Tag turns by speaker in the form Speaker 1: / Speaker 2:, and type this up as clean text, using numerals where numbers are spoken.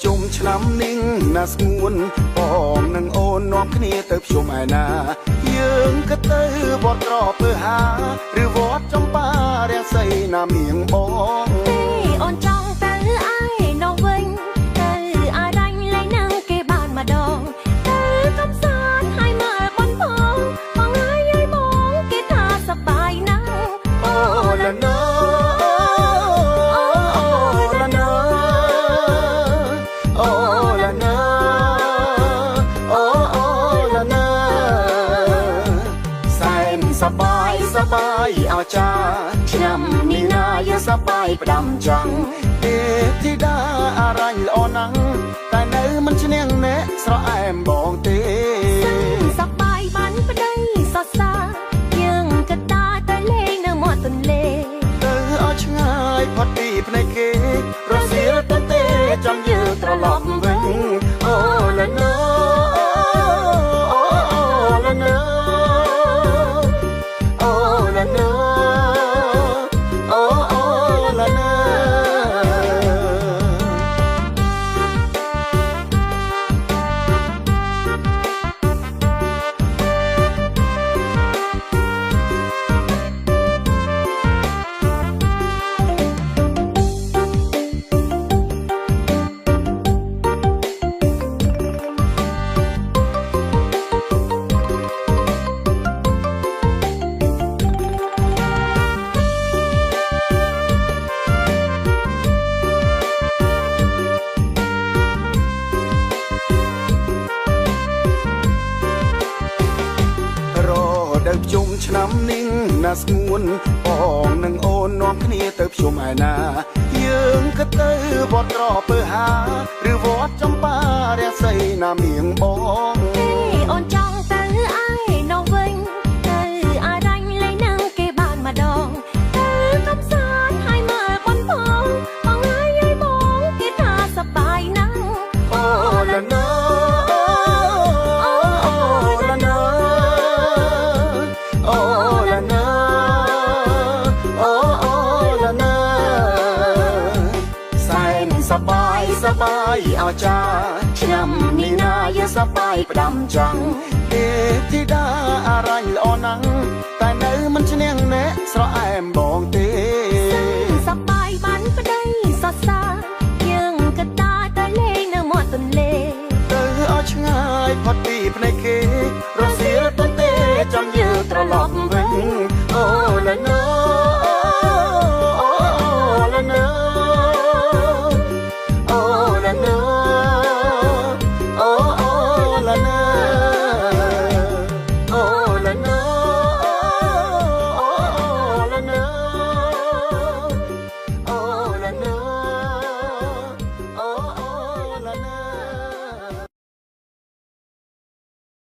Speaker 1: ជុំឆ្នាំនេះណាស្ងួនបងនឹងអូននាំគ្នាទៅភ្ជុំឯណាយើងក៏ទៅវត្តក្រពើហាឬវត្តចំបារាសីណាមៀងបង
Speaker 2: អូនចង់ទៅឯនោះវិញទៅអារ៉ាញ់លេងនឹងគេបានម្ដងទៅកំសាន្តឲ្យមើលបនផងបងហើយយាយមកគេថាសប្បាយណាស់
Speaker 1: អូឡាណូសបាយអោចាឆ្នាំនេះណាយើងសបាយផ្ដាំចង់ទេពធីតាអរញ្ញល្អណាស់តែនៅមិនឈ្នះអ្នកស្រអែមបងទេស
Speaker 2: ប្បាយបានប្តីសរសើរយើងក៏តាទៅលេងនៅមាត់ទន្លេ
Speaker 1: ទៅឲ្យឆ្ងាយផុតពីភ្នែកគេរសៀលទៅទេចាំយើងត្រឡប់វិញអូឡាណូជុំឆ្នាំនេះណាស្ងួនបងនឹងអូននាំគ្នាទៅភ្ជុំឯណាយើងក៏ទៅវត្តក្រពើហាឬវត្តចំបារាសីណាមៀងបង
Speaker 2: អូនចង់ទៅឯនោះវិញទៅអារ៉ាញ់លេងនឹងគេបានម្ដងទៅកំសាន្តឲ្យមើលបនផងបងហើយយាយមកគេថាសប្បាយណាស់
Speaker 1: អូឡាណូសបាយអោចាឆ្នាំនេះណាយើងសបាយផ្ដាំចង់ទេពធីតាអរញ្ញល្អណាស់តែនៅ